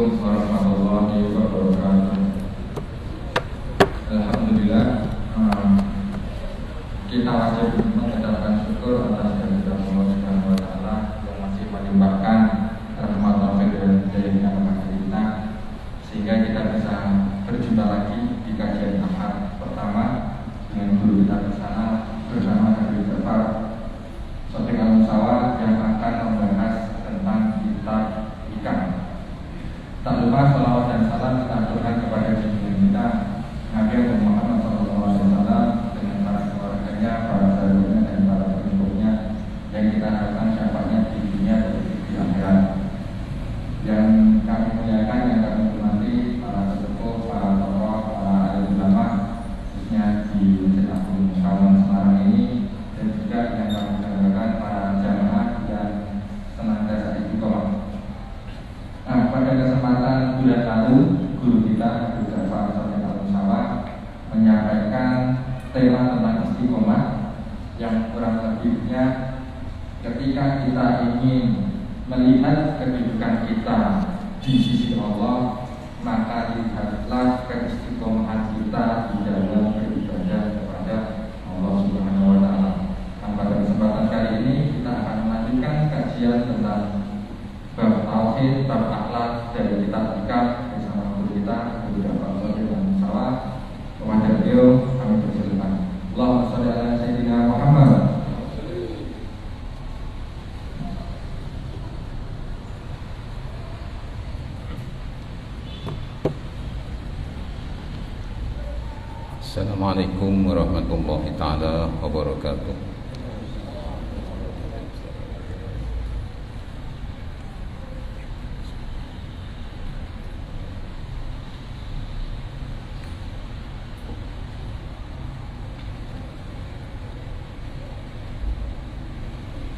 Assalamualaikum warahmatullahi wabarakatuh. Alhamdulillah, kita wajib mengucapkan syukur atas kehadiran Allah Subhanahu wa taala yang masih melimpahkan rahmat taufik dan hidayahnya kepada kita sehingga kita bisa berjumpa lagi di kajian Ahad pertama dengan guru kita bersama Habib Ja'far Shadiq Al-Musawa yang akan membahas tentang kitab Hikam. Tak lupa salawat dan salam kita aturkan kepada junjungan kita Nabi Muhammad SAW dengan para keluarganya, para sahabatnya dan para pengikutnya yang kita harapkan syafaatnya di dunia dan di akhirat. Yang kami muliakan, yang kami hormati para sesepuh, para tokoh, para alim ulama khususnya di Masjid Agung Kawan Semarang ini, dan juga yang kami banggakan para jamaah yang senantiasa istiqomah. Nah, pada kesempatan bulan lalu guru kita Habib Ja'far Shadiq Al-Musawa menyampaikan tema tentang istiqomah yang kurang lebihnya ketika kita ingin melihat kedudukan kita di sisi Allah, maka lihatlah keistiqomahan kita di dalam beribadah kepada Allah Subhanahu wa taala. Nah, pada kesempatan kali ini kita akan melanjutkan kajian tentang bab tauhid, bab akhlak dari kitab Hikam bersama guru kita Habib Ja'far Shadiq Al-Musawa. Kepada beliau kami persilakan. Allahumma shalli ala sayyidina Muhammad. Assalamualaikum warahmatullahi taala wabarakatuh.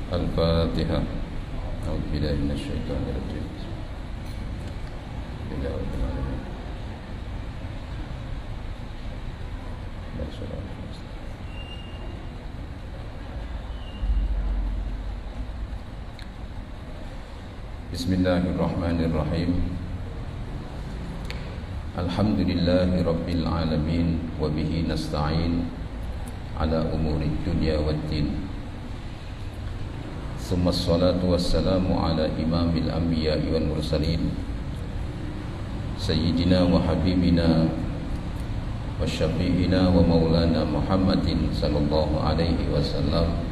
Al-Fatihah. A'udzu billahi minasyaitonir rajim. Bismillahirrahmanirrahim. Bismillahirrahmanirrahim. Alhamdulillahi rabbil alamin wa bihi nasta'in ala umuri dunya waddin. Summa salatu wassalamu ala imamil anbiya'i wal mursalin sayyidina wa habibina wa syafi'ina wa maulana Muhammadin sallallahu alaihi wasallam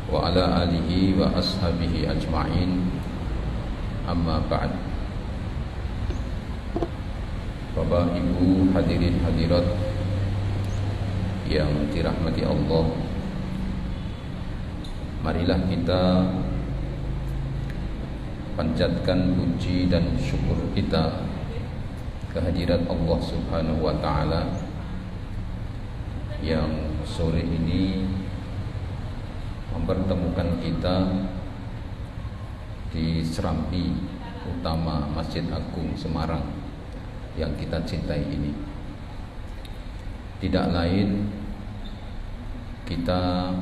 wa ala alihi wa ashabihi ajma'in. Amma ba'd. Bapak Ibu hadirin hadirat yang dirahmati Allah, marilah kita panjatkan puji dan syukur kita kehadirat Allah Subhanahu wa taala yang sore ini mempertemukan kita di serambi utama Masjid Agung Semarang yang kita cintai ini. Tidak lain, kita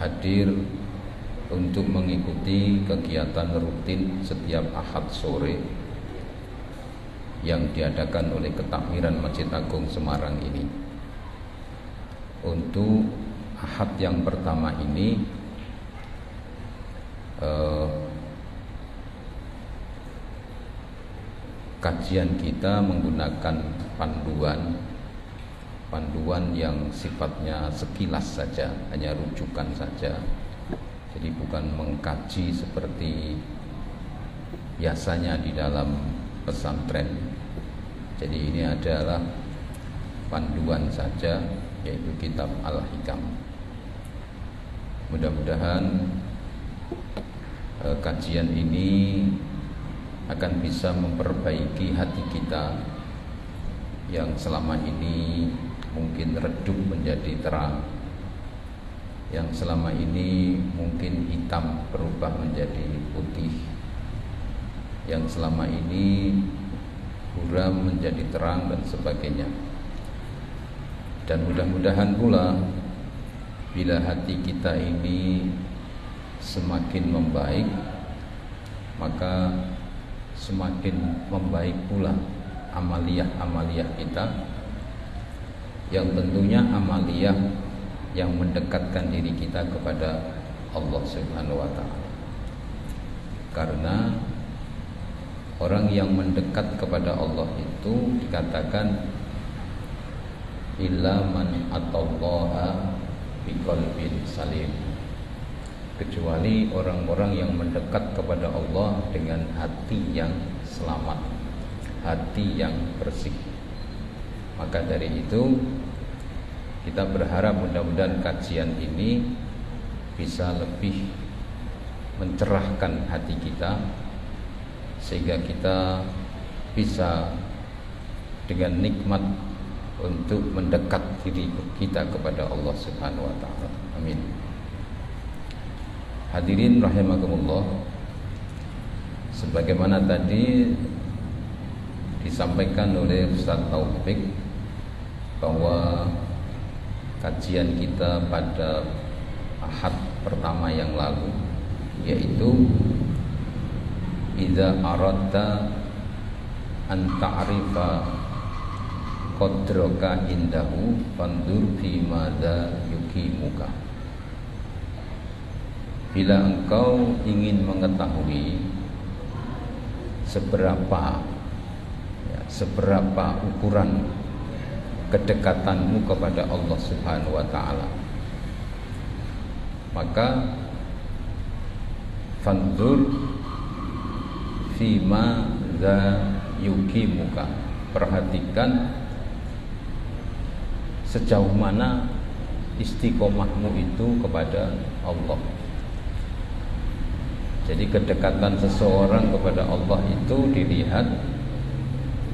hadir untuk mengikuti kegiatan rutin setiap Ahad sore yang diadakan oleh Ketakmiran Masjid Agung Semarang ini. Untuk Ahad yang pertama ini kajian kita menggunakan panduan yang sifatnya sekilas saja, hanya rujukan saja. Jadi bukan mengkaji seperti biasanya di dalam pesantren. Jadi ini adalah panduan saja, yaitu kitab Al-Hikam. Mudah-mudahan kajian ini akan bisa memperbaiki hati kita yang selama ini mungkin redup menjadi terang, yang selama ini mungkin hitam berubah menjadi putih, yang selama ini buram menjadi terang dan sebagainya. Dan mudah-mudahan pula bila hati kita ini semakin membaik, maka semakin membaik pula amaliyah-amaliyah kita, yang tentunya amaliyah yang mendekatkan diri kita kepada Allah Subhanahu wa taala. Karena orang yang mendekat kepada Allah itu dikatakan illa man atallaha biqalbin salim, kecuali orang-orang yang mendekat kepada Allah dengan hati yang selamat, hati yang bersih. Maka dari itu kita berharap mudah-mudahan kajian ini bisa lebih mencerahkan hati kita, sehingga kita bisa dengan nikmat untuk mendekat diri kita kepada Allah Subhanahu wa taala. Amin. Hadirin rahimakumullah, sebagaimana tadi disampaikan oleh Ustaz Taufik bahwa kajian kita pada Ahad pertama yang lalu, yaitu idza aradta an ta'rifa qadraka indahu fandur fi madza yukimuka. Bila engkau ingin mengetahui seberapa ukuran kedekatanmu kepada Allah Subhanahu wa taala, maka fandur fima za yukimuka, perhatikan sejauh mana istiqomahmu itu kepada Allah. Jadi kedekatan seseorang kepada Allah itu dilihat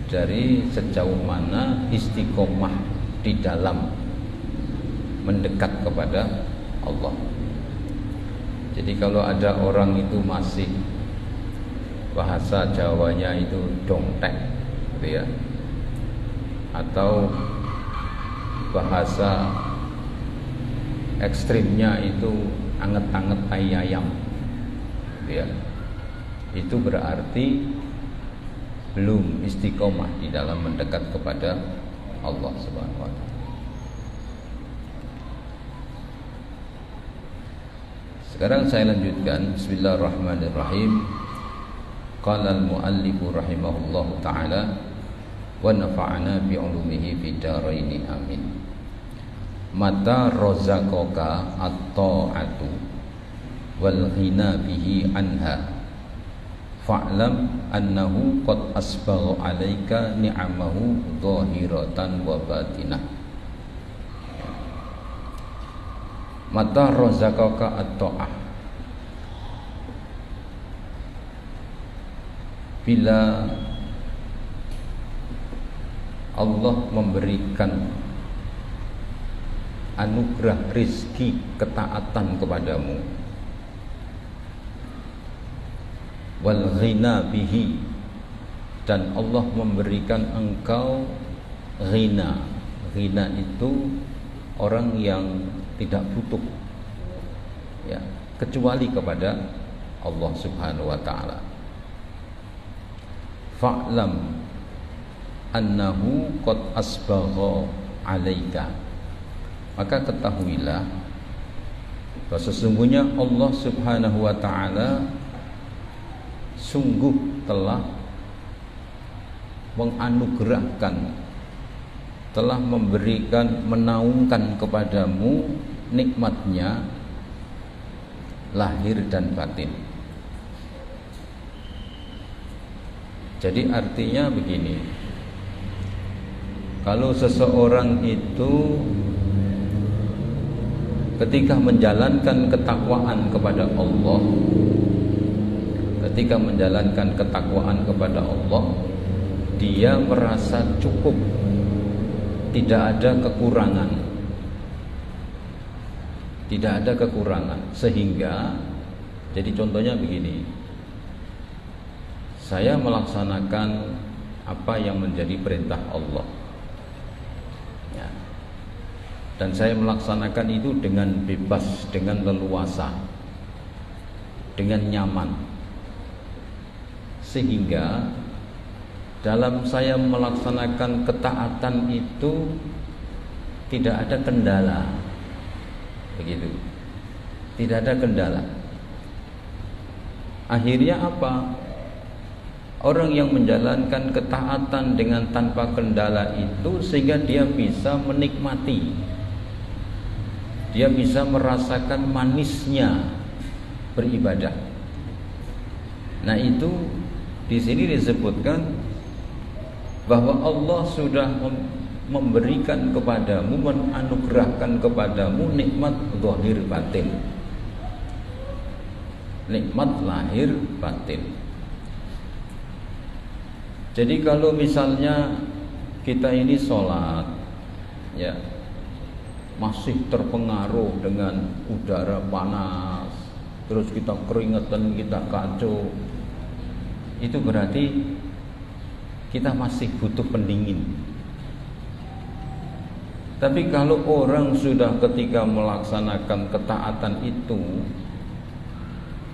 dari sejauh mana istiqomah di dalam mendekat kepada Allah. Jadi kalau ada orang itu masih bahasa Jawanya itu dongtek gitu ya, atau bahasa ekstrimnya itu anget-anget tai ayam gitu ya, itu berarti belum istiqomah di dalam mendekat kepada Allah Subhanahu wa taala. Sekarang saya lanjutkan. Bismillahirrahmanirrahim. Qala al-muallif rahimahullahu taala wa nafa'ana bi 'ulumihi fid dharain amin. Mata razaqaka at-ta'atu wal ghina bihi anha fa'lam annahu qad asbagha 'alaika ni'amahu dhahiratan wa batinah. Mata razaqaka at-ta'ah, bila Allah memberikan anugerah rizki ketaatan kepadamu, wal ghina bihi, dan Allah memberikan engkau ghina. Ghina itu orang yang tidak butuh ya, kecuali kepada Allah Subhanahu wa taala. Fa'lam annahu qad asbagha 'alaika, maka ketahuilah bahwa sesungguhnya Allah Subhanahu wa taala sungguh telah menganugerahkan, telah memberikan, menaungkan kepadamu nikmatnya lahir dan batin. Jadi artinya begini, kalau seseorang itu ketika menjalankan ketakwaan kepada Allah, ketika menjalankan ketakwaan kepada Allah, dia merasa cukup, tidak ada kekurangan, tidak ada kekurangan. Sehingga jadi contohnya begini, saya melaksanakan apa yang menjadi perintah Allah ya, dan saya melaksanakan itu dengan bebas, dengan leluasa, dengan nyaman. sehingga dalam saya melaksanakan ketaatan itu tidak ada kendala. Begitu. Tidak ada kendala. Akhirnya apa? Orang yang menjalankan ketaatan dengan tanpa kendala itu sehingga dia bisa menikmati. Dia bisa merasakan manisnya beribadah. Nah, itu di sini disebutkan bahwa Allah sudah memberikan kepadamu, menganugerahkan kepadamu nikmat zahir batin. Nikmat lahir batin. Jadi kalau misalnya kita ini sholat, ya, masih terpengaruh dengan udara panas, terus kita keringetan, kita kacau, itu berarti kita masih butuh pendingin. Tapi kalau orang sudah ketika melaksanakan ketaatan itu,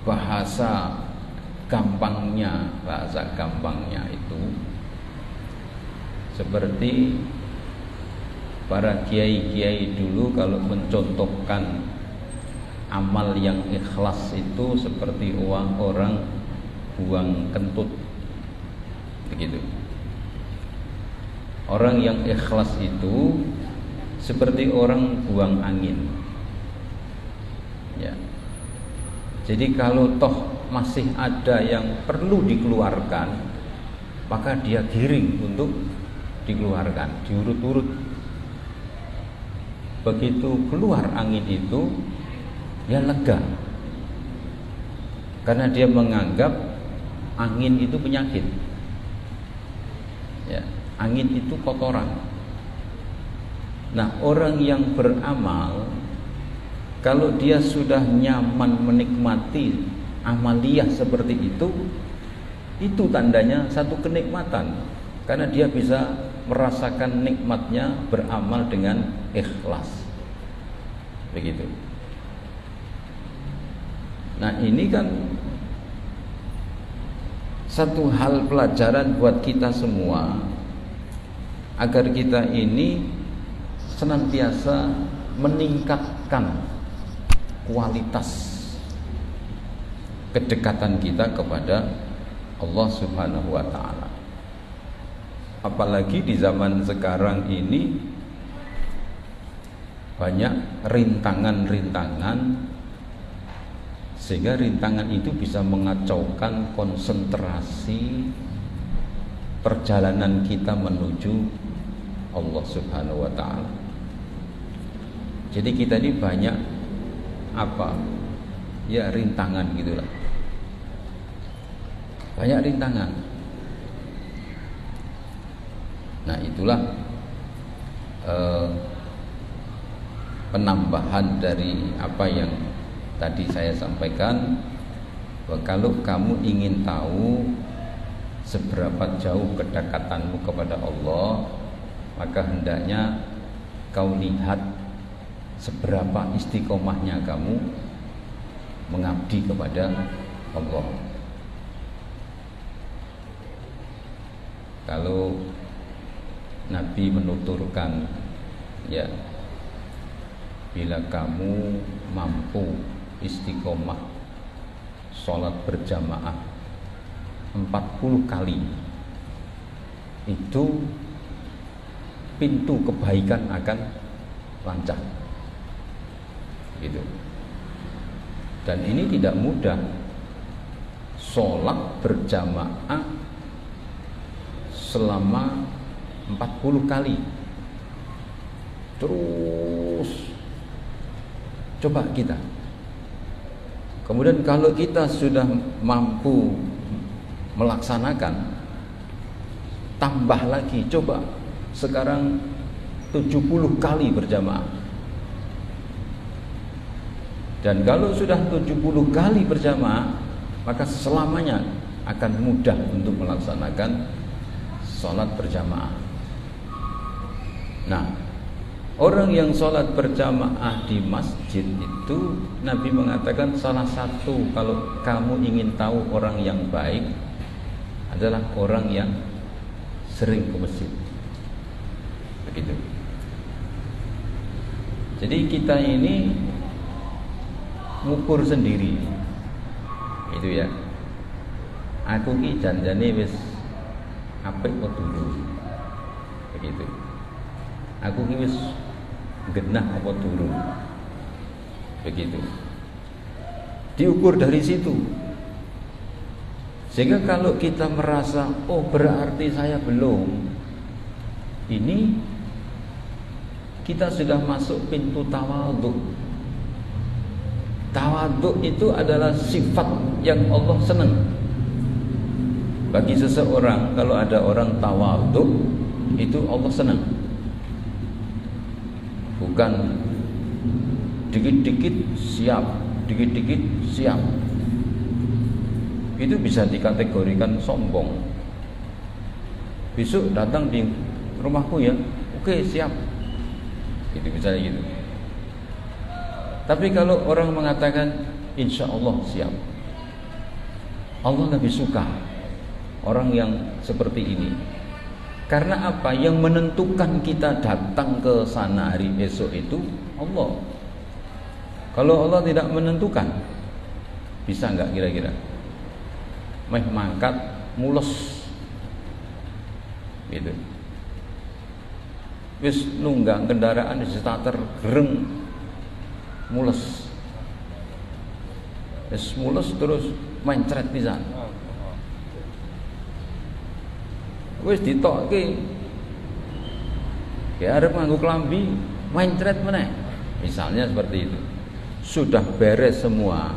bahasa gampangnya itu seperti para kiai-kiai dulu kalau mencontohkan amal yang ikhlas itu seperti orang buang kentut, begitu. Orang yang ikhlas itu seperti orang buang angin, ya. Jadi kalau toh masih ada yang perlu dikeluarkan, maka dia giring untuk dikeluarkan, diurut-urut. Begitu keluar angin itu, dia lega, karena dia menganggap angin itu penyakit, ya, angin itu kotoran. Nah, orang yang beramal, kalau dia sudah nyaman menikmati amaliyah seperti itu tandanya satu kenikmatan, karena dia bisa merasakan nikmatnya beramal dengan ikhlas, begitu. Nah, ini kan satu hal pelajaran buat kita semua, agar kita ini senantiasa meningkatkan kualitas kedekatan kita kepada Allah Subhanahu wa ta'ala. Apalagi di zaman sekarang ini banyak rintangan-rintangan, sehingga rintangan itu bisa mengacaukan konsentrasi perjalanan kita menuju Allah Subhanahu wa ta'ala. Jadi kita ini banyak ya, rintangan gitulah. Banyak rintangan. Nah, itulah penambahan dari apa yang tadi saya sampaikan, bahwa kalau kamu ingin tahu seberapa jauh kedekatanmu kepada Allah, maka hendaknya kau lihat seberapa istiqomahnya kamu mengabdi kepada Allah. Kalau Nabi menuturkan, ya, bila kamu mampu istiqomah sholat berjamaah 40 kali, itu pintu kebaikan akan lancar, gitu. Dan ini tidak mudah. Sholat berjamaah selama 40 kali. Terus coba kita. Kemudian kalau kita sudah mampu melaksanakan, tambah lagi, coba sekarang 70 kali berjamaah. Dan kalau sudah 70 kali berjamaah, maka selamanya akan mudah untuk melaksanakan sholat berjamaah. Nah, orang yang sholat berjamaah di masjid itu, Nabi mengatakan salah satu, kalau kamu ingin tahu orang yang baik, adalah orang yang sering ke masjid. Begitu. Jadi kita ini ngukur sendiri. Itu ya. Aku ki janjane wis apik apa durung. Begitu. Aku ki wis genah apa durung. Begitu. Diukur dari situ. Sehingga kalau kita merasa, oh berarti saya belum, ini kita sudah masuk pintu tawadhu. Tawadhu itu adalah sifat yang Allah senang. Bagi seseorang, kalau ada orang tawadhu, itu Allah senang. Bukan dikit-dikit siap, dikit-dikit siap. Itu bisa dikategorikan sombong. Besok datang di rumahku ya, oke siap. Itu bisa gitu. Tapi kalau orang mengatakan insya Allah siap, Allah lebih suka orang yang seperti ini. Karena apa? Yang menentukan kita datang ke sana hari esok itu Allah. Kalau Allah tidak menentukan, bisa nggak kira-kira? Meh mangkat mules gitu. Wis nunggang kendaraan di starter gereng mules. Wis mules terus mencret pisan. Wis ditokke. Ya arep nganggo klambi, mencret meneh. Misalnya seperti itu. Sudah beres semua.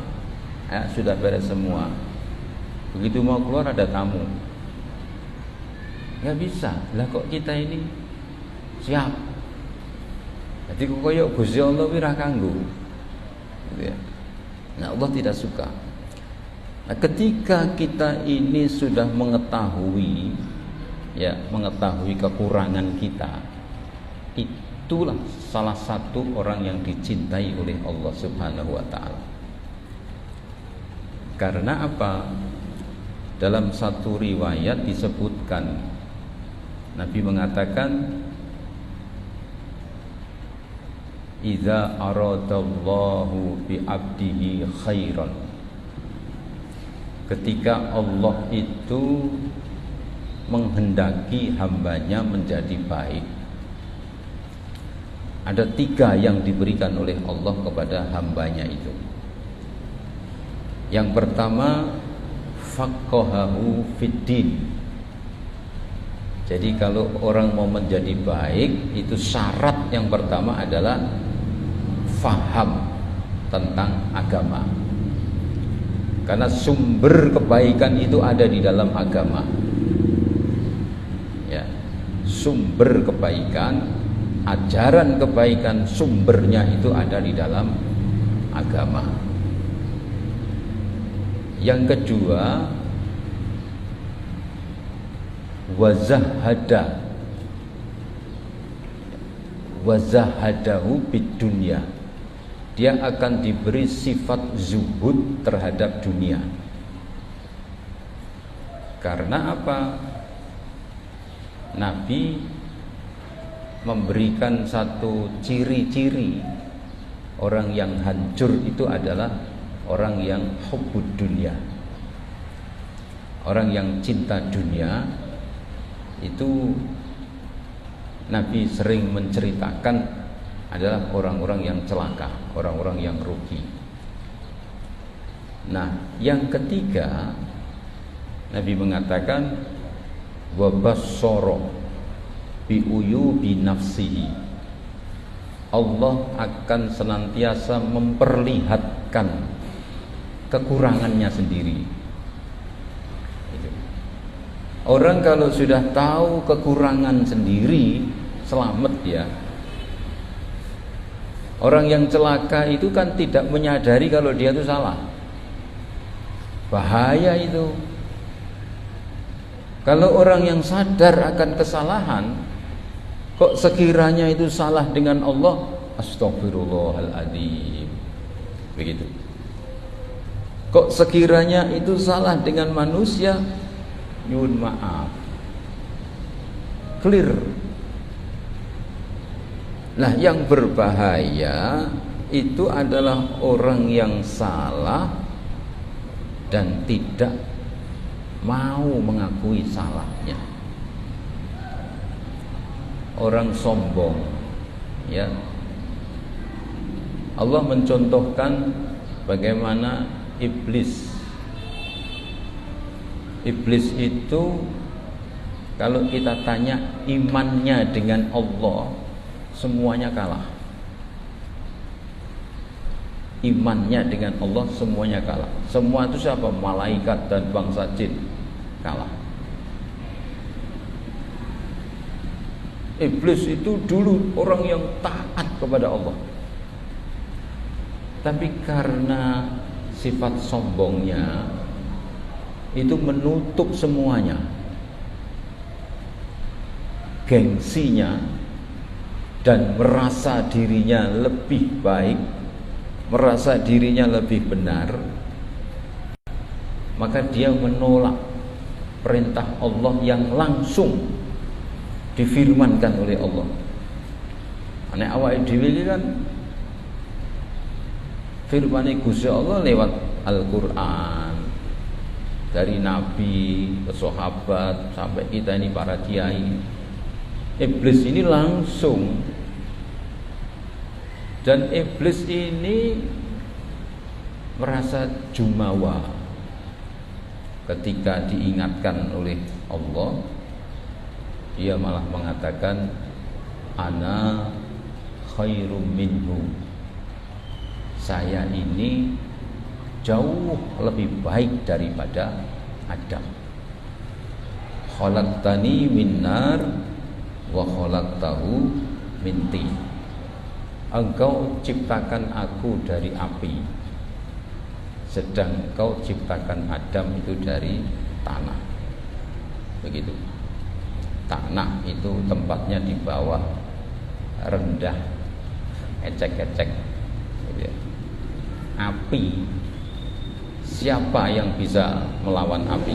Ya, sudah beres semua. Begitu mau keluar ada tamu. Nggak bisa. Lah kok kita ini siap. Jadi kok koyo Gusti Allah wi ra kanggo. Gitu ya. Nah, Allah tidak suka. Nah, ketika kita ini sudah mengetahui kekurangan kita, itulah salah satu orang yang dicintai oleh Allah Subhanahu wa taala. Karena apa? Dalam satu riwayat disebutkan Nabi mengatakan, "Idza aradallahu bi 'abdihi khairan." Ketika Allah itu menghendaki hambanya menjadi baik, ada 3 yang diberikan oleh Allah kepada hambanya itu. Yang pertama, faqahahu fiddin. Jadi kalau orang mau menjadi baik, itu syarat yang pertama adalah faham tentang agama. Karena sumber kebaikan itu ada di dalam agama. Ya, sumber kebaikan, ajaran kebaikan, sumbernya itu ada di dalam agama. Yang kedua, wazahadahu bidunya. Dia akan diberi sifat zuhud terhadap dunia. Karena apa? Nabi memberikan satu ciri-ciri orang yang hancur itu adalah orang yang hubbud dunia. Orang yang cinta dunia itu Nabi sering menceritakan adalah orang-orang yang celaka, orang-orang yang rugi. Nah, yang ketiga Nabi mengatakan wa bassara bi uyubi nafsihi. Allah akan senantiasa memperlihatkan kekurangannya sendiri. Orang kalau sudah tahu kekurangan sendiri, selamat ya. Orang yang celaka itu kan tidak menyadari kalau dia itu salah. Bahaya itu. Kalau orang yang sadar akan kesalahan, kok sekiranya itu salah dengan Allah, astagfirullahaladzim. Begitu. Kok sekiranya itu salah dengan manusia, nyuwun maaf, clear. Nah, yang berbahaya itu adalah orang yang salah dan tidak mau mengakui salahnya. Orang sombong, ya. Allah mencontohkan bagaimana iblis. Iblis itu kalau kita tanya imannya dengan Allah, semuanya kalah. Imannya dengan Allah semuanya kalah. Semua itu siapa? Malaikat dan bangsa jin kalah. Iblis itu dulu orang yang taat kepada Allah, tapi karena sifat sombongnya itu menutup semuanya. Gengsinya dan merasa dirinya lebih baik, merasa dirinya lebih benar, maka dia menolak perintah Allah yang langsung difirmankan oleh Allah. Nek awake dhewe iki kan firman Gusti Allah lewat Al-Qur'an, dari nabi ke sahabat sampai kita ini para kiai. Iblis ini langsung, dan iblis ini merasa jumawa ketika diingatkan oleh Allah. Dia malah mengatakan ana khairum minhu, saya ini jauh lebih baik daripada Adam. Khalaqtani min nar wa khalaqtahu min tin. Engkau ciptakan aku dari api, sedang engkau ciptakan Adam itu dari tanah. Begitu. Tanah itu tempatnya di bawah, rendah, ecek-ecek. Api, siapa yang bisa melawan api?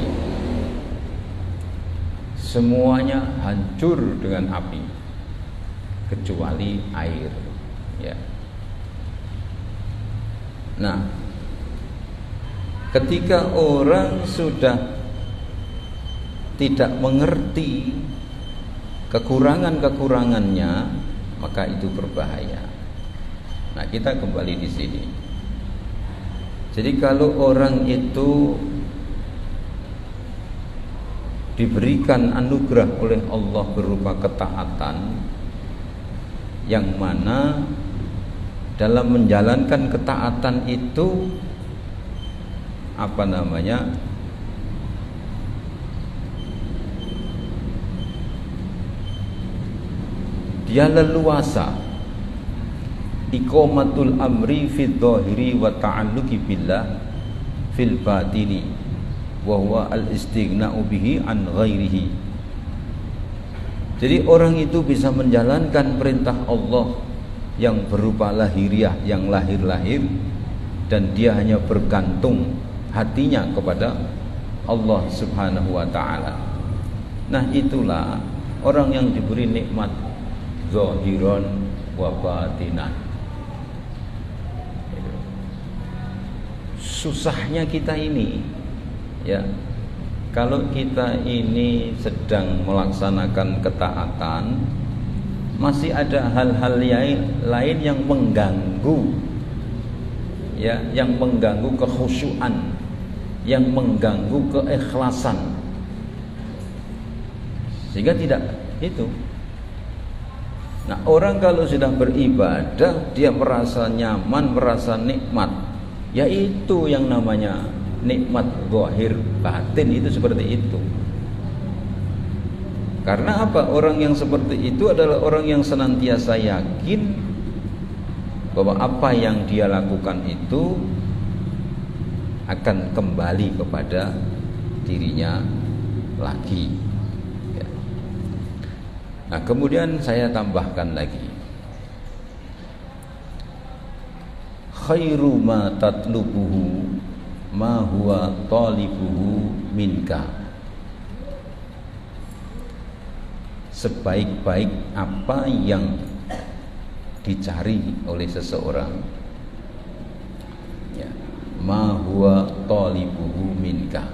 Semuanya hancur dengan api kecuali air, ya. Nah, ketika orang sudah tidak mengerti kekurangan-kekurangannya, maka itu berbahaya. Nah, kita kembali di sini. Jadi kalau orang itu diberikan anugerah oleh Allah berupa ketaatan, yang mana dalam menjalankan ketaatan itu dia leluasa iqamatul amri fid dhahiri wa ta'alluqi billah fil batini wa huwa al-istighna'u bihi an ghairihi. Jadi orang itu bisa menjalankan perintah Allah yang berupa lahiriah, yang lahir-lahir, dan dia hanya bergantung hatinya kepada Allah Subhanahu wa ta'ala. Nah, itulah orang yang diberi nikmat zahiran wa batinan. Susahnya kita ini, ya, kalau kita ini sedang melaksanakan ketaatan, masih ada hal-hal lain yang mengganggu, ya, yang mengganggu kekhusyuan, yang mengganggu keikhlasan, sehingga tidak itu. Nah, orang kalau sudah beribadah, dia merasa nyaman, merasa nikmat, yaitu yang namanya nikmat zahir, batin, itu seperti itu. Karena apa? Orang yang seperti itu adalah orang yang senantiasa yakin bahwa apa yang dia lakukan itu akan kembali kepada dirinya lagi. Ya. Nah, kemudian saya tambahkan lagi, khairu ma tatlubuhu ma huwa talibuhu minka. sebaik-baik apa yang dicari oleh seseorang, ya, ma huwa talibuhu minka,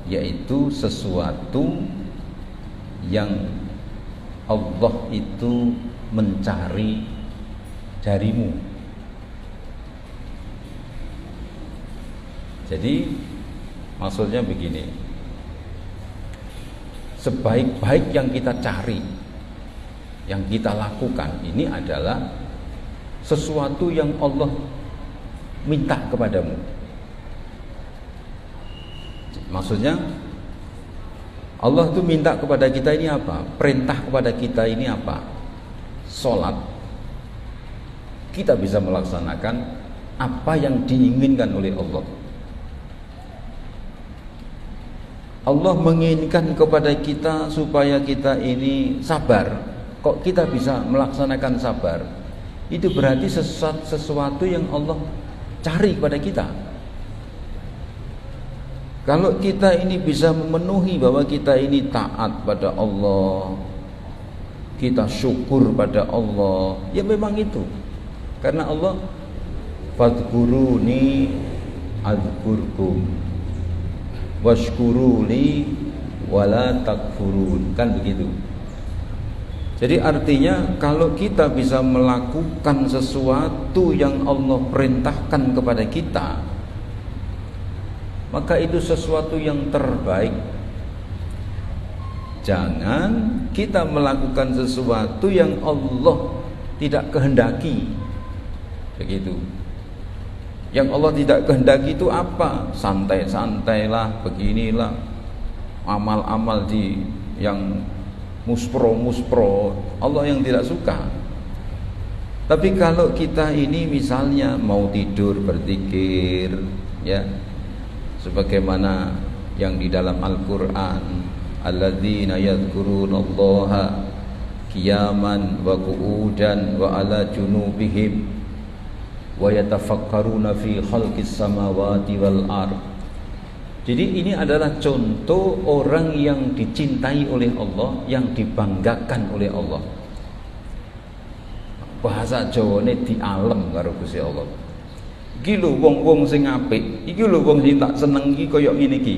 yaitu sesuatu yang Allah itu mencari darimu. Jadi maksudnya begini, sebaik-baik yang kita cari, yang kita lakukan, ini adalah sesuatu yang Allah minta kepadamu. Maksudnya Allah itu minta kepada kita ini apa? Perintah kepada kita ini apa? Sholat. Kita bisa melaksanakan apa yang diinginkan oleh Allah. Allah menginginkan kepada kita supaya kita ini sabar. Kok kita bisa melaksanakan sabar? Itu berarti sesuatu yang Allah cari kepada kita. Kalau kita ini bisa memenuhi bahwa kita ini taat pada Allah, kita syukur pada Allah, ya memang itu. Karena Allah fadhkuruni adzkurkum washkuruli wala takfurun, kan begitu. Jadi artinya kalau kita bisa melakukan sesuatu yang Allah perintahkan kepada kita, maka itu sesuatu yang terbaik. Jangan kita melakukan sesuatu yang Allah tidak kehendaki. Begitu. Yang Allah tidak kehendaki itu apa? Santai-santailah, beginilah, amal-amal yang muspro. Allah yang tidak suka. Tapi kalau kita ini misalnya mau tidur berzikir, ya, sebagaimana yang di dalam Al-Quran, alladzina yadhkurunallaha qiyaman wa qu'udan wa ala junubihim wa yatafakkaruna fi khalqis samawati wal ard. Jadi ini adalah contoh orang yang dicintai oleh Allah, yang dibanggakan oleh Allah. Bahasa Jawane dialem karo Gusti Allah. Iki lho wong-wong sing apik, iki lho wong sing tak seneng iki kaya ngene iki.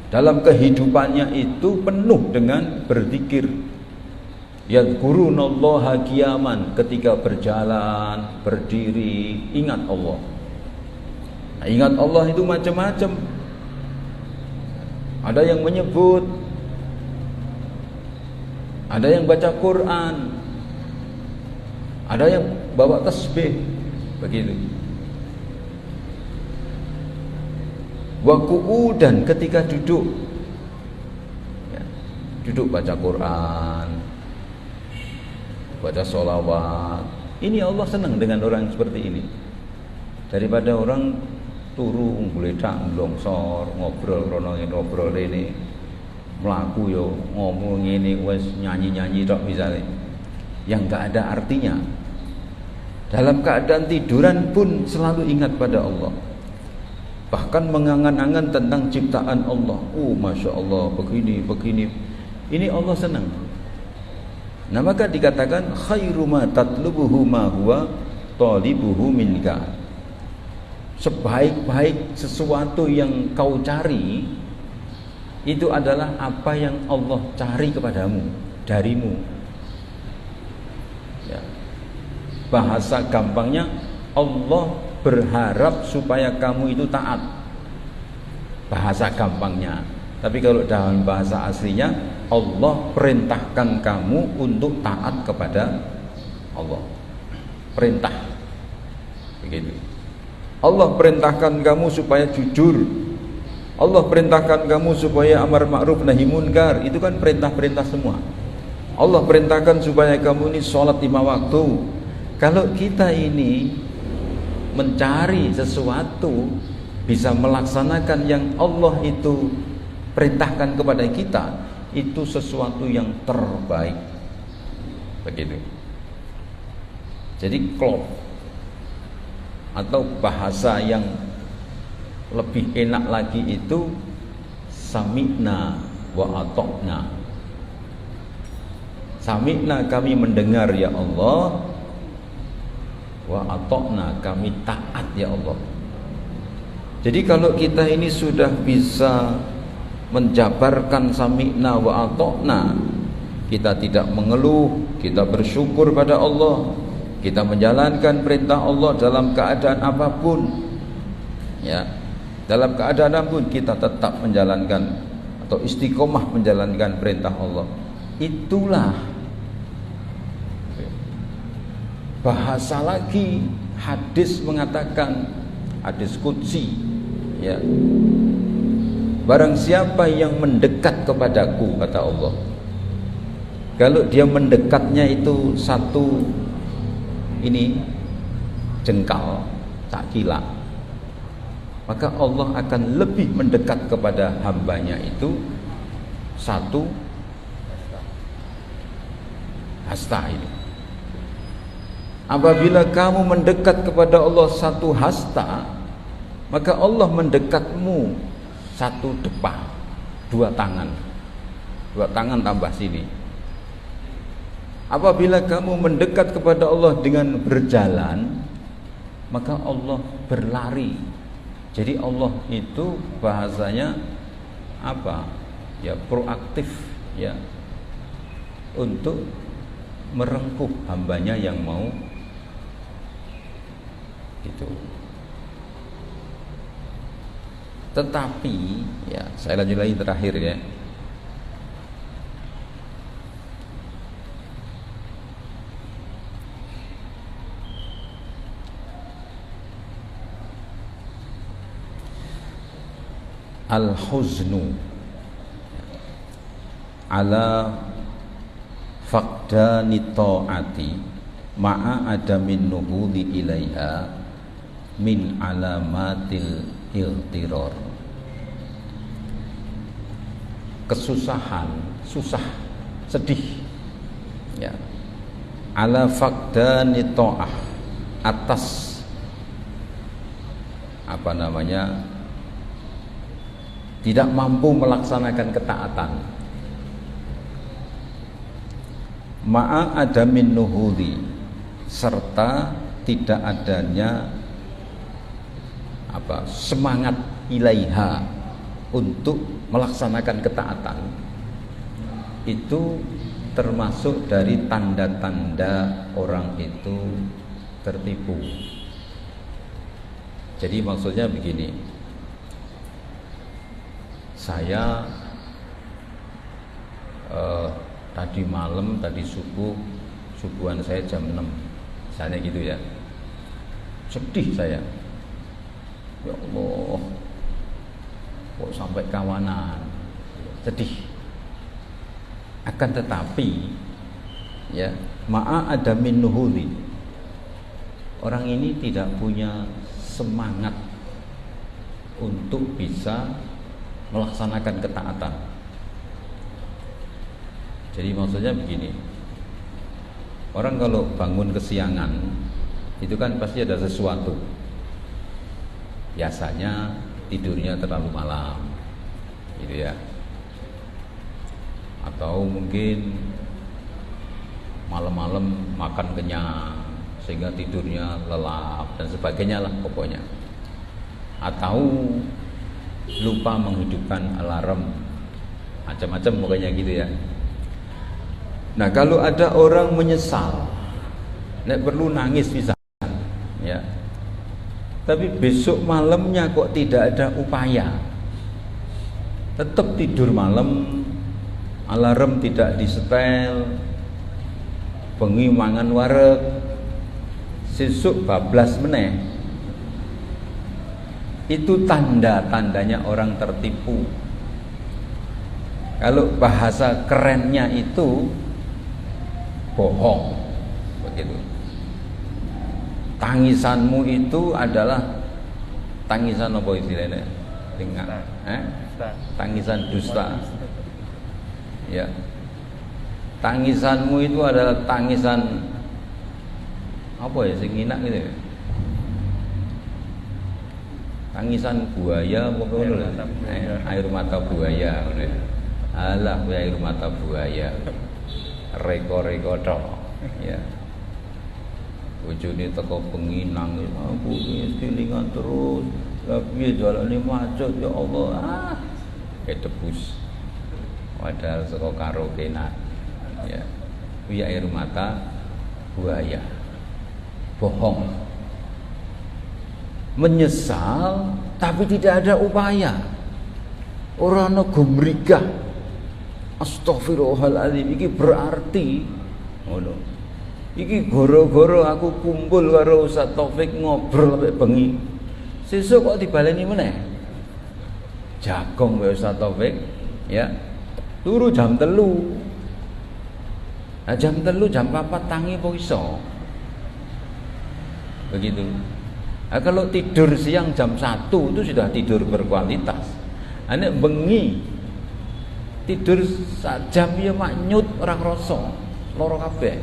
Dalam kehidupannya itu penuh dengan berzikir. Yadhkurunallaha qiyaman, ketika berjalan, berdiri, ingat Allah. Nah, ingat Allah itu macam-macam. Ada yang menyebut, ada yang baca Quran, ada yang bawa tasbih, begitu. Wa qu'udan, ketika duduk, ya, duduk baca Quran, baca sholawat. Ini Allah senang dengan orang seperti ini, daripada orang turu ngledak longsor, ngobrol rono ngobrol rene, mlaku yo ngomong ngene wis nyanyi-nyanyi tok misale, yang enggak ada artinya. Dalam keadaan tiduran pun selalu ingat pada Allah, bahkan mengangan-angan tentang ciptaan Allah. Masya Allah, begini. Ini Allah senang. Nah, maka dikatakan khairu ma tatlubuhu ma huwa talibuhu minka. Sebaik-baik sesuatu yang kau cari itu adalah apa yang Allah cari kepadamu, darimu. Ya. Bahasa gampangnya, Allah berharap supaya kamu itu taat. Bahasa gampangnya. Tapi kalau dalam bahasa aslinya, Allah perintahkan kamu untuk taat kepada Allah. Perintah. Begitu. Allah perintahkan kamu supaya jujur. Allah perintahkan kamu supaya amar ma'ruf nahi munkar. Itu kan perintah-perintah semua. Allah perintahkan supaya kamu ini sholat 5 waktu. Kalau kita ini mencari sesuatu, bisa melaksanakan yang Allah itu perintahkan kepada kita, itu sesuatu yang terbaik. Begitu. Jadi klop, atau bahasa yang lebih enak lagi itu sami'na wa atokna. Sami'na, kami mendengar ya Allah, wa ata'na, kami taat ya Allah. Jadi kalau kita ini sudah bisa menjabarkan sami'na wa ata'na, kita tidak mengeluh, kita bersyukur pada Allah, kita menjalankan perintah Allah dalam keadaan apapun, ya, dalam keadaan apapun kita tetap menjalankan atau istiqomah menjalankan perintah Allah. Itulah bahasa lagi hadis mengatakan, hadis qudsi, ya, barang siapa yang mendekat kepadaku, kata Allah, kalau dia mendekatnya itu satu ini jengkal tak kila, maka Allah akan lebih mendekat kepada hambanya itu satu hasta itu. Apabila kamu mendekat kepada Allah satu hasta, maka Allah mendekatmu satu depa, dua tangan tambah sini. Apabila kamu mendekat kepada Allah dengan berjalan, maka Allah berlari. Jadi Allah itu bahasanya apa? Ya, proaktif, ya, untuk merengkuh hambanya yang mau itu. Tetapi ya, saya lanjut lagi terakhir ya. Al-huznu ala faqdani ta'ati ma'a adamin nuhudi ilaiha min alamatil iltiror. Kesusahan, susah, sedih, ya, ala faqdani ta'ah, atas apa namanya, tidak mampu melaksanakan ketaatan, ma'a adamin nuhudi, serta tidak adanya apa, semangat ilaiha, untuk melaksanakan ketaatan. Itu termasuk dari tanda-tanda orang itu tertipu. Jadi maksudnya begini, saya tadi malam, tadi subuhan saya jam 6 misalnya gitu ya, sedih saya, ya Allah kok sampai kawanan, sedih. Akan tetapi ya, ma'a adamin nuhudi, orang ini tidak punya semangat untuk bisa melaksanakan ketaatan. Jadi maksudnya begini, orang kalau bangun kesiangan itu kan pasti ada sesuatu. Biasanya tidurnya terlalu malam gitu ya, atau mungkin malam-malam makan kenyang sehingga tidurnya lelap dan sebagainya lah pokoknya, atau lupa menghidupkan alarm, macam-macam pokoknya gitu ya. Nah, kalau ada orang menyesal, nek perlu nangis bisa, ya, tapi besok malamnya kok tidak ada upaya, tetap tidur malam, alarm tidak disetel, bengi mangan wareg, sesuk bablas meneh. Itu tanda-tandanya orang tertipu. Kalau bahasa kerennya itu bohong, begitu. Tangisanmu itu adalah tangisan apa istilahnya? Tangisan dusta. Ya. Tangisanmu itu adalah tangisan apa ya, sing enak gitu ya? Tangisan buaya, air mata buaya. Alah, air mata buaya. reko-reko tok ya. Bojone teko bengi nangis, aku wis kelingan terus. Lah piye jalane macet ya Allah. Ketebus. Padahal saka karokena ya. Kuwi air mata buaya. Bohong. Menyesal tapi tidak ada upaya. Ora ana gumrigah. Astagfirullahaladzim, iki berarti ngono. Iki goro-goro aku kumpul karo Ustaz Taufik ngobrol sampai bengi. Sesuk kok dibaleni meneh. Jagong wae Ustaz Taufik, ya. Turu jam 3. Nah, jam 3 jam 4 tangi apa iso? Begitu. Nah, kalau tidur siang jam 1 itu sudah tidur berkualitas. Nek bengi tidur sak jam ya mak nyut orang rasa, loro kabeh.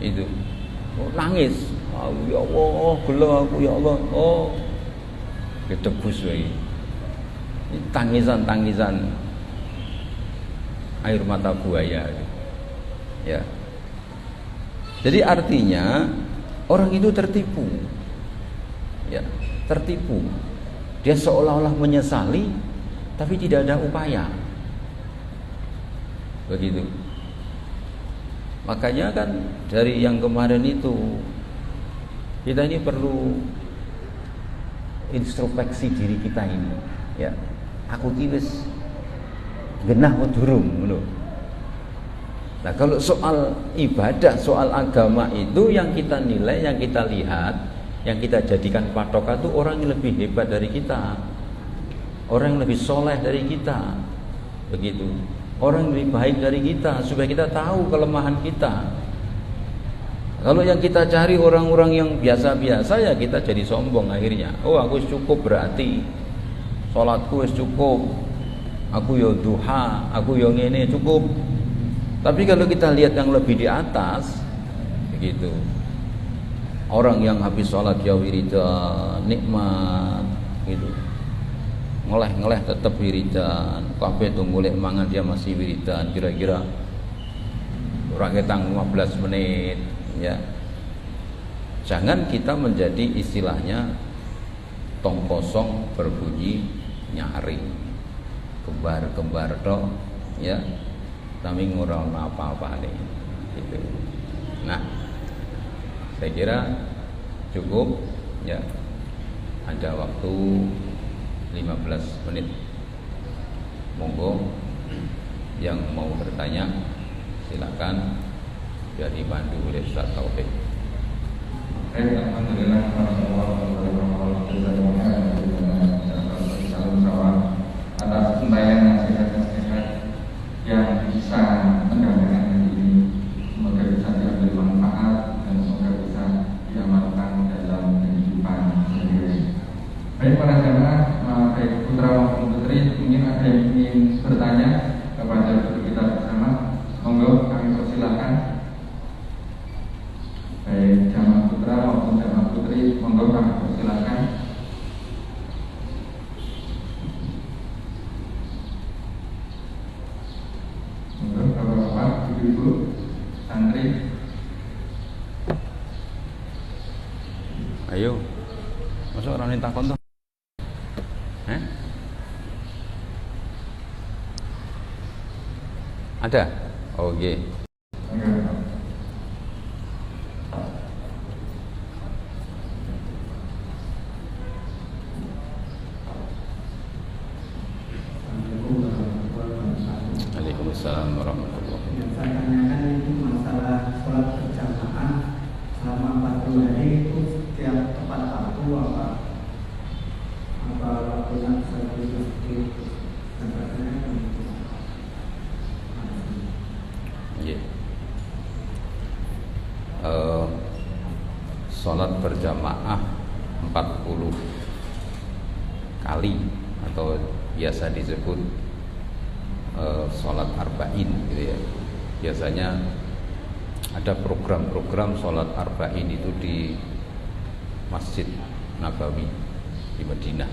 Itu nangis, oh, ya Allah, gelo aku ya Allah. Oh, ketebus wae. Tangisan-tangisan air mata buaya. Ya. Jadi artinya orang itu tertipu. Ya, tertipu. Dia seolah-olah menyesali tapi tidak ada upaya. Begitu. Makanya kan dari yang kemarin itu kita ini perlu introspeksi diri kita ini, ya. Aku ki wis genah apa durung ngono. Nah, kalau soal ibadah, soal agama itu yang kita nilai, yang kita lihat, yang kita jadikan patokan itu orang yang lebih hebat dari kita. Orang yang lebih soleh dari kita. Begitu. Orang yang lebih baik dari kita, supaya kita tahu kelemahan kita. Kalau yang kita cari orang-orang yang biasa-biasa, ya kita jadi sombong akhirnya. Oh, aku cukup berarti, sholatku wis cukup, aku yo duha, aku yo ngene cukup. Tapi kalau kita lihat yang lebih di atas, begitu. Orang yang habis sholat ya wiridan, nikmat, gitu. Ngeleh tetap wiridan, kabeh tuh golek mangan dia masih wiridan, kira-kira ora ketang 15 menit, ya. Jangan kita menjadi istilahnya tong kosong berbunyi nyaring, kembar tok, ya, tapi ngurang apa-apa nih, gitu. Nah, saya kira cukup, ya. Ada waktu 15 menit. Monggo yang mau bertanya silakan, biar dibantu oleh Ustaz Taufik. Alhamdulillah, atas untayan nasihat-nasihat yang bisa mendapatkan ini, semoga bisa diambil manfaat dan semoga bisa diamalkan dalam kehidupan sendiri. Baik para jamaah, baik putra maupun putri, mungkin ada yang ingin bertanya kepada guru kita bersama. Monggo kami persilahkan. Baik jamaah putra maupun jamaah putri, monggo kami persilahkan. Monggo bapak-bapak, ibu-ibu, santri. Ayo, masuk orang ini takon tuh. Ada? Oh, okay. Waalaikumsalam warahmatullahi wabarakatuh. Saya tanyakan itu masalah sholat berjamaah selama 40 hari itu setiap tepat waktu apa waktunya bisa di sholat berjamaah 40 kali atau biasa disebut sholat arba'in gitu ya. Biasanya ada program-program sholat arba'in itu di Masjid Nabawi di Madinah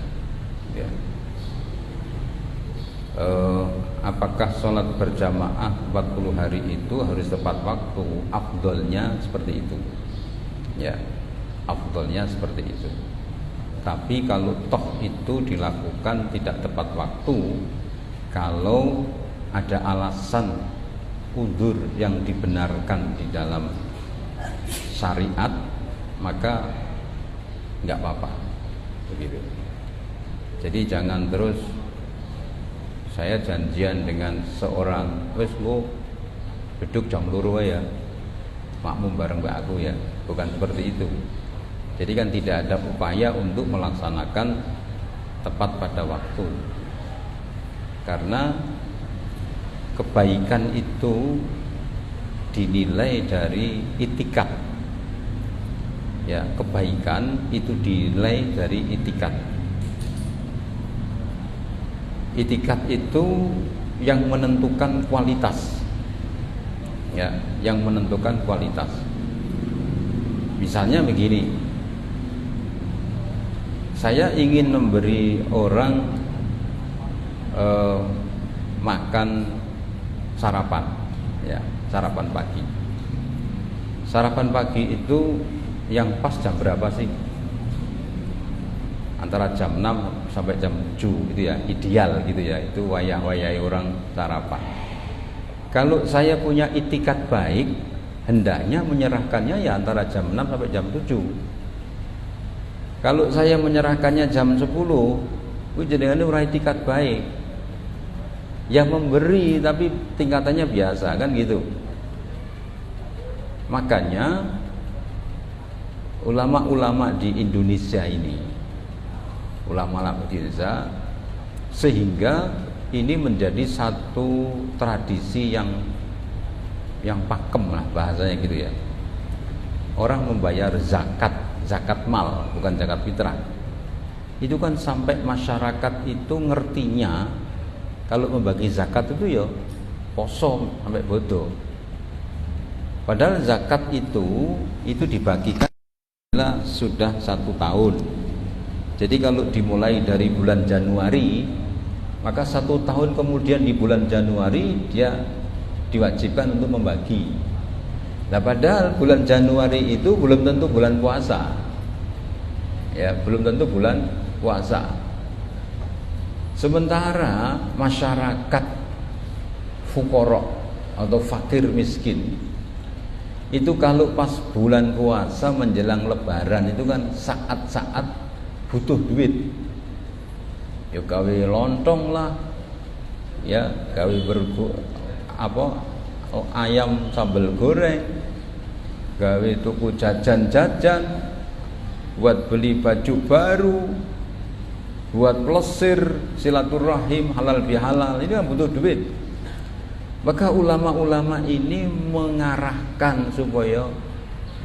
ya. apakah sholat berjamaah 40 hari itu harus tepat waktu? Afdolnya seperti itu. Ya, afdolnya seperti itu. Tapi kalau toh itu dilakukan tidak tepat waktu, kalau ada alasan udzur yang dibenarkan di dalam syariat, maka nggak apa-apa, begitu. Jadi jangan terus saya janjian dengan seorang, wes lo duduk jam loro ya, makmum bareng mbak aku ya, bukan seperti itu. Jadi kan tidak ada upaya untuk melaksanakan tepat pada waktu, karena kebaikan itu dinilai dari itikat. Ya, kebaikan itu dinilai dari itikat. Itikat itu yang menentukan kualitas. Ya, yang menentukan kualitas. Misalnya begini, saya ingin memberi orang makan sarapan, ya, sarapan pagi. Sarapan pagi itu yang pas jam berapa sih? Antara jam 6 sampai jam 7 gitu ya, ideal gitu ya. Itu wayah-wayai orang sarapan. Kalau saya punya itikat baik, hendaknya menyerahkannya ya antara jam 6 sampai jam 7. Kalau saya menyerahkannya jam 10, itu jenengan ora itikat baik. Ya memberi tapi tingkatannya biasa kan gitu. Makanya ulama-ulama di Indonesia ini, ulama-ulama di Indonesia, sehingga ini menjadi satu tradisi yang pakem lah bahasanya gitu ya. Orang membayar zakat mal, bukan zakat fitrah. Itu kan sampai masyarakat itu ngertinya kalau membagi zakat itu ya poso sampai bodoh. Padahal zakat itu dibagikan bila sudah 1 tahun. Jadi kalau dimulai dari bulan Januari, maka 1 tahun kemudian di bulan Januari dia diwajibkan untuk membagi. Nah, padahal bulan Januari itu belum tentu bulan puasa. Ya, belum tentu bulan puasa. Sementara masyarakat fuqara atau fakir miskin itu kalau pas bulan puasa menjelang lebaran itu kan saat-saat butuh duit. Ya gawe lontong lah, ya gawe ayam sambal goreng, gawe tuku jajan-jajan, buat beli baju baru, buat plesir, silaturahim, halal bihalal, ini kan butuh duit. Maka ulama-ulama ini mengarahkan supaya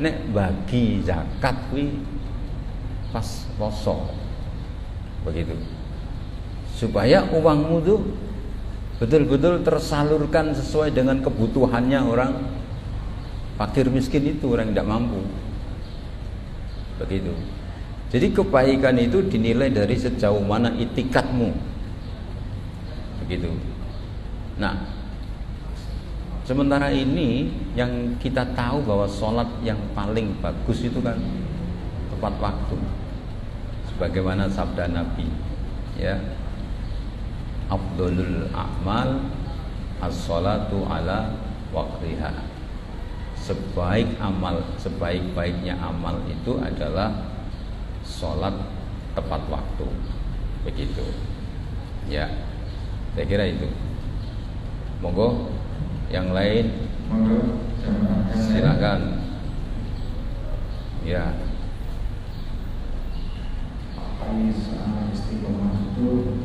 nek bagi zakat kuwi pas poso, begitu, supaya uangmu tuh betul-betul tersalurkan sesuai dengan kebutuhannya orang fakir miskin itu, orang tidak mampu, begitu. Jadi kebaikan itu dinilai dari sejauh mana itikatmu, begitu. Nah, sementara ini yang kita tahu bahwa sholat yang paling bagus itu kan tepat waktu, sebagaimana sabda Nabi, ya, afdholul a'mal as-sholatu ala waqtiha. Sebaik-baiknya amal itu adalah sholat tepat waktu, begitu. Ya, saya kira itu. Monggo yang lain, silakan. Ya. Soal istiqomah itu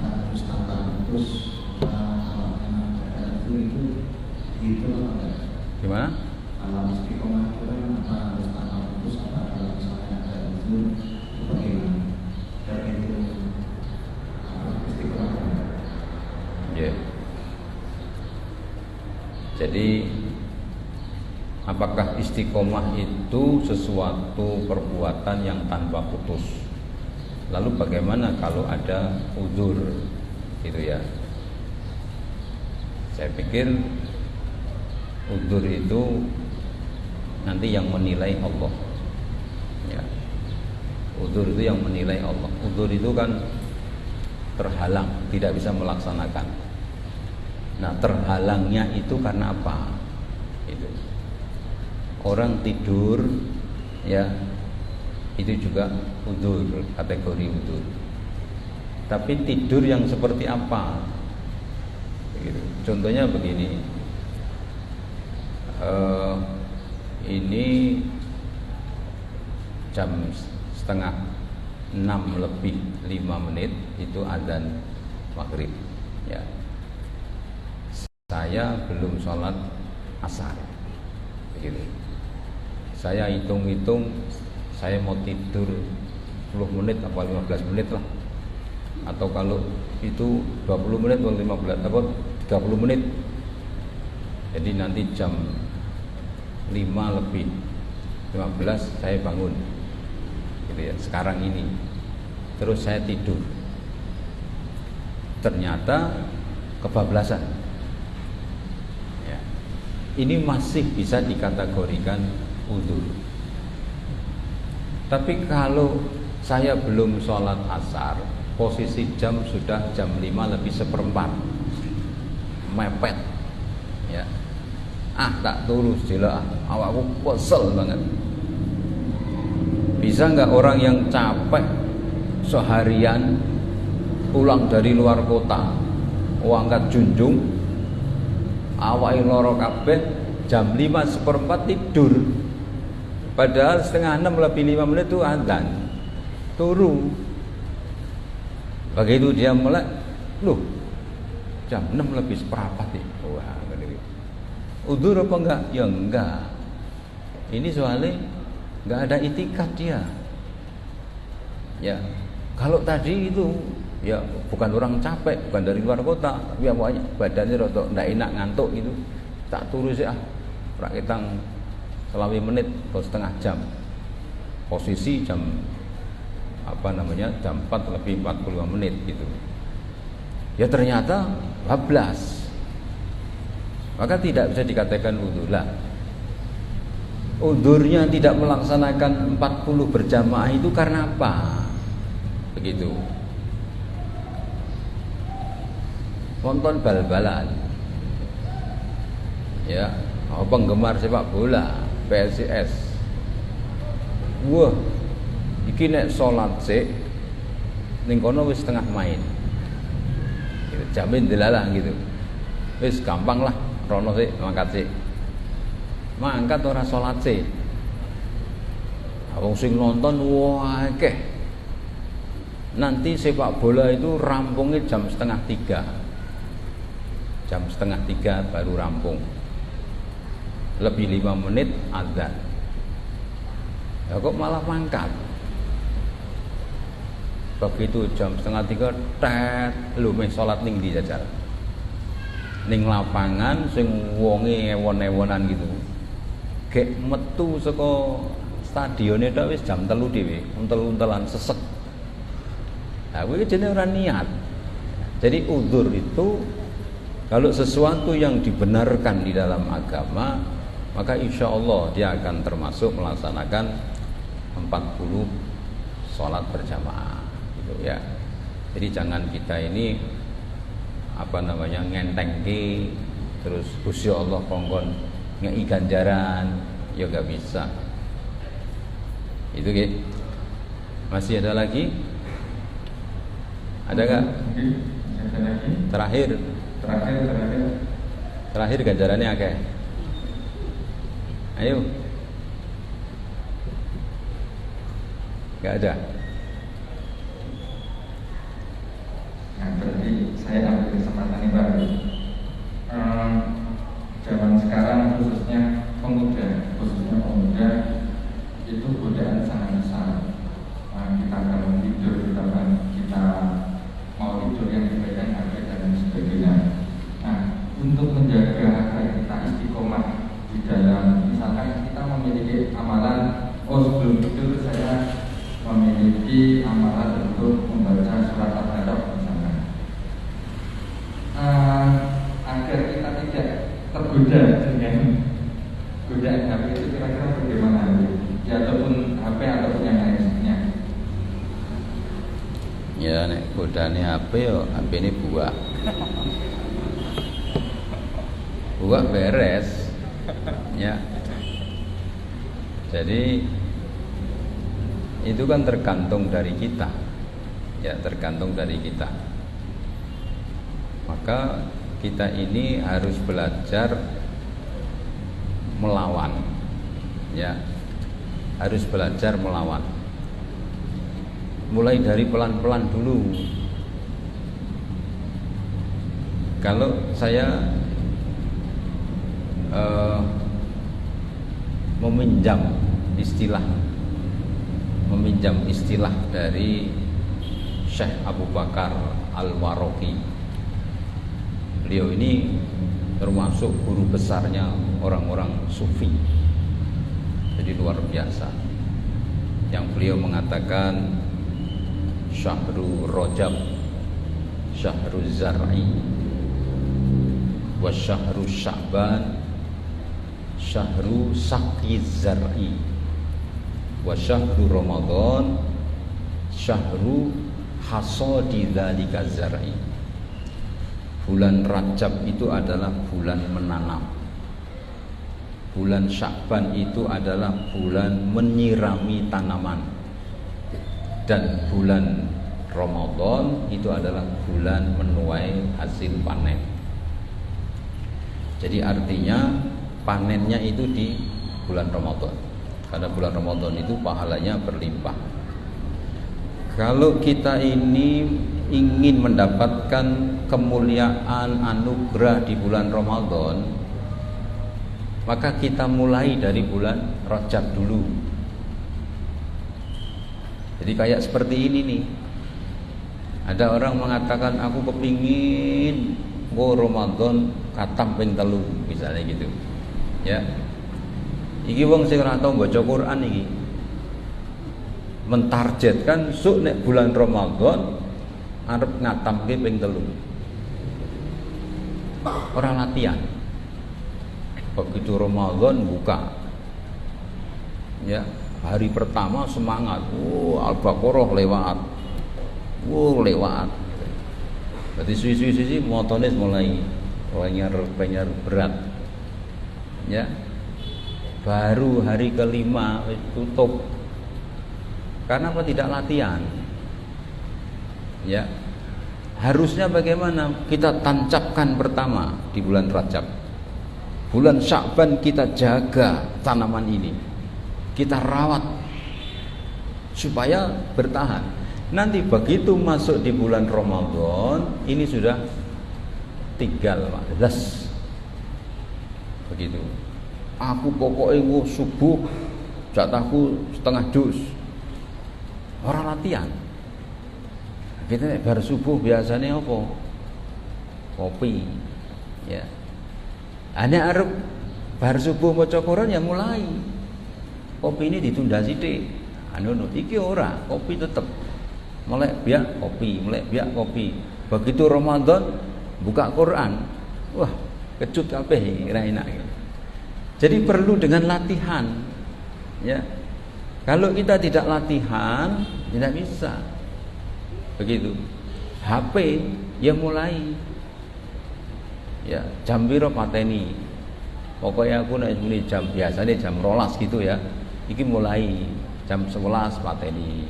harus terus itu Gimana? Kalau istiqomah itu kan apa harus terus apa kalau misalnya ada itu bagaimana? Dan itu istiqomah. Ya. Jadi apakah istiqomah itu sesuatu perbuatan yang tanpa putus? Lalu bagaimana kalau ada uzur, gitu ya? Saya pikir udzur itu nanti yang menilai Allah. Ya. Udzur itu yang menilai Allah. Udzur itu kan terhalang, tidak bisa melaksanakan. Nah, terhalangnya itu karena apa? Itu. Orang tidur, ya, itu juga udzur, kategori udzur. Tapi tidur yang seperti apa? Begitu. Contohnya begini, ini jam setengah 6 lebih 5 menit itu adzan maghrib. Ya, saya belum sholat asar. Begitu. Saya hitung-hitung, saya mau tidur 10 menit apa 15 menit lah, atau kalau itu 20 menit atau 15 atau 30 menit. Jadi nanti jam 5 lebih 15 saya bangun, gitu ya, sekarang ini. Terus saya tidur, ternyata kebablasan ya. Ini masih bisa dikategorikan udzur. Tapi kalau saya belum sholat asar, posisi jam sudah jam 5 lebih seperempat, mepet ya, tak turu jela, awakku kesel banget. Bisa nggak orang yang capek seharian pulang dari luar kota, angkat junjung, awake loro kabeh, jam 5 seperempat tidur, padahal setengah 6 lebih 5 menit itu adzan, turu. Begitu dia melek, loh, jam 6 lebih seperempat nih. Wah, udzur apa enggak? Ya enggak. Ini soalnya enggak ada itikad dia. Ya, kalau tadi itu ya bukan orang capek, bukan dari luar kota, tapi apa badannya rotok enggak enak, ngantuk gitu. Tak turu sih rakitang selama menit atau setengah jam. Posisi jam jam 4 lebih 45 menit gitu. Ya ternyata bablas, maka tidak bisa dikatakan udzur lah. Udzurnya tidak melaksanakan 40 berjamaah itu karena apa? Begitu. Nonton bal-balan, ya, penggemar sepak bola PSIS, wah, iki nek sholat sik ning kono wis setengah main. Gitu, jamin dilalah gitu. Wis gampang lah, rono sik mangkat sik. Mangkat ora sholat sik. Wong sing nonton wah akeh. Nanti sepak bola itu rampungnya jam setengah 3. Jam setengah 3 baru rampung. Lebih 5 menit adzan. Ya kok malah mangkat. Begitu jam setengah 3 tet lho meh salat ning ndi jajal. Ning lapangan sing wonge ewon-ewonan gitu. Gek metu saka stadione tok wis jam 3 dhewe, untel-untelan sesek. Nah, kuwi jenenge ora niat. Jadi udzur itu kalau sesuatu yang dibenarkan di dalam agama, maka insya Allah dia akan termasuk melaksanakan 40 sholat berjamaah gitu ya. Jadi jangan kita ini ngentengke terus Gusti Allah kongkon ngei ganjaran, ya gak bisa. Itu gitu. Masih ada lagi? Ada gak? Ada lagi. Terakhir ganjarannya akeh. Ayo. Gak ada. Nah, berarti saya ambil kesempatan ini Pak. Zaman sekarang khususnya pemuda itu godaan sangat besar. Kita akan tidur, kita mau tidur yang dipegang HP dan sebagainya. Nah, untuk menjaga agar kita istiqomah di dalam, misalkan kita memiliki amalan, sebelum tidur saya memiliki amalan untuk membaca surat Al-Baqarah misalkan. tergoda dengan godaan HP itu kira-kira bagaimana? Ya ataupun HP ataupun yang lainnya. Ya nek godane HP yo HP ini buah. Buah beres. Ya. Jadi itu kan tergantung dari kita. Ya, tergantung dari kita. Maka kita ini harus belajar melawan. Ya. Harus belajar melawan. Mulai dari pelan-pelan dulu. Kalau saya meminjam istilah dari Syekh Abu Bakar Al-Waraqi. Beliau ini termasuk guru besarnya orang-orang sufi. Jadi luar biasa. Yang beliau mengatakan Syahrul Rajab, Syahrul Zar'i, wa Syahrul Sya'ban, Syahrul Saqi Zar'i, wa Syahrul Ramadan, Syahrul Hasadi Dzalika Zar'i. Bulan Rajab itu adalah bulan menanam. Bulan Sya'ban itu adalah bulan menyirami tanaman. Dan bulan Ramadan itu adalah bulan menuai hasil panen. Jadi artinya panennya itu di bulan Ramadan. Karena bulan Ramadan itu pahalanya berlimpah. Kalau kita ini ingin mendapatkan kemuliaan anugerah di bulan Ramadan, maka kita mulai dari bulan Rajab dulu. Jadi kayak seperti ini nih. Ada orang mengatakan aku kepingin Ramadan katam ping 3 misalnya gitu. Ya. Iki wong sing ora tau baca Quran iki. Mentargetkan sok nek bulan Ramadan arep ngatamke ping 3. Orang latihan. Begitu Ramadan buka. Ya, hari pertama semangat. Al-Baqarah lewat. Lewat. Berarti suwi-suwi motone mulai penyer berat. Ya. Baru hari kelima tutup. Karena apa? Tidak latihan. Ya. Harusnya bagaimana? Kita tancapkan pertama di bulan Rajab. Bulan Sya'ban kita jaga tanaman ini. Kita rawat supaya bertahan. Nanti begitu masuk di bulan Ramadan, ini sudah tinggal les. Begitu. Aku pokoknya subuh jatahku setengah dus. Orang latihan. Kita bar subuh biasanya apa? Kopi. Ya. Ane arep bar subuh maca Quran ya mulai. Kopi ini ditunda sithik. Anu iki ora, kopi tetep. Melek biak kopi, melek biak kopi. Begitu Ramadan buka Quran. Wah, kecut kabeh ora enak. Jadi perlu dengan latihan. Ya. Kalau kita tidak latihan, tidak bisa. Begitu. HP ya mulai. Ya, jam piro pateni. Pokoknya aku nek muni jam biasanya jam 12 gitu ya. Iki mulai jam 11 pateni.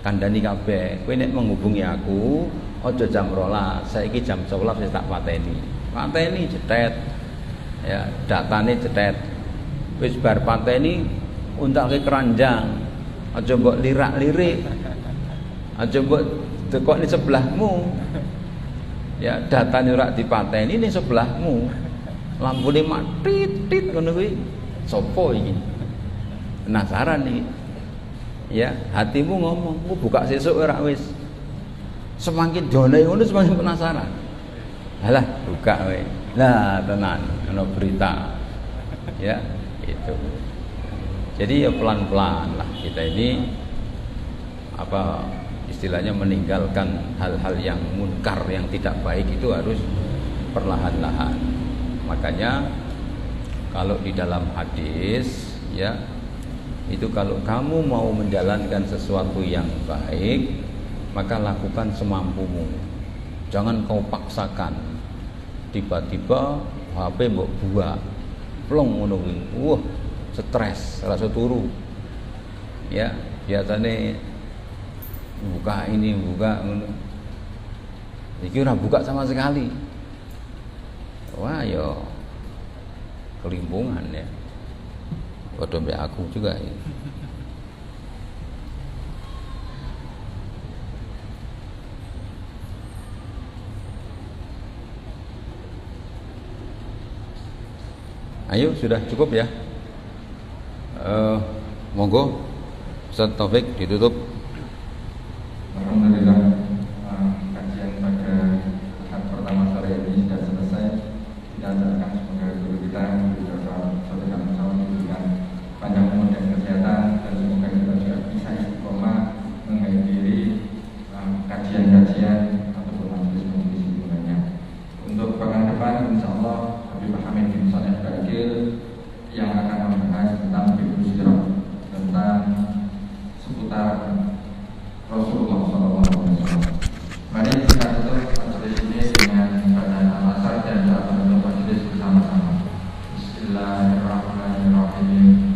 Kandhani kabeh, kowe nek menghubungi aku aja jam 12, saiki jam 11 wis tak pateni. Pateni cetet. Ya, datane cetet. Wis bar pateni untake keranjang. Aja mbok lirak-lirik. Aja mbok tekokne sebelahmu. Ya, datane ora dipateni ning sebelahmu. Lampune mak tit-tit ngono kuwi. Sopo iki? Penasaran iki. Ya, hatimu ngomong, "Ku buka sesuk ora wis." Semakin jone ngono semakin penasaran. Halah, buka wae. Lah, tenan ana berita. Ya, itu. Jadi ya pelan-pelan lah kita ini apa istilahnya meninggalkan hal-hal yang munkar yang tidak baik itu harus perlahan-lahan. Makanya kalau di dalam hadis ya, itu kalau kamu mau menjalankan sesuatu yang baik, maka lakukan semampumu. Jangan kau paksakan. Tiba-tiba HP mbok buak, plong ngono kuwi. Wah, stres, rasa turu. Ya, biasanya buka ini, buka ngono. Iki ora buka sama sekali. Wah, yo kelimpungan ya. Waduh, mbek aku juga ya. Ayo, sudah cukup ya. Monggo Ustaz Taufik ditutup. Alhamdulillah, kajian pada ahad pertama sore ini sudah selesai. Kita doakan semoga guru kita beberapa suatu kawan-kawan diberikan panjang umur dan kesehatan, dan semoga kita juga bisa istiqomah menghadiri kajian-kajian ataupun majelis-majelis hubungannya. Untuk pekan depan, insya Allah Habib Hamid bin Saleh Bagil yang akan membahas tentang fiqh sirah, tentang seputar Rasulullah SAW. Mari kita tutup majelis ini dengan bacaan al-asar dan doa penutup majelis bersama-sama. Bismillahirrahmanirrahim.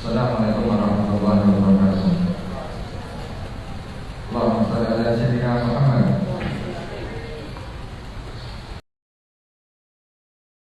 Assalamualaikum warahmatullahi wabarakatuh. Allahumma shalli ala sayyidina Muhammad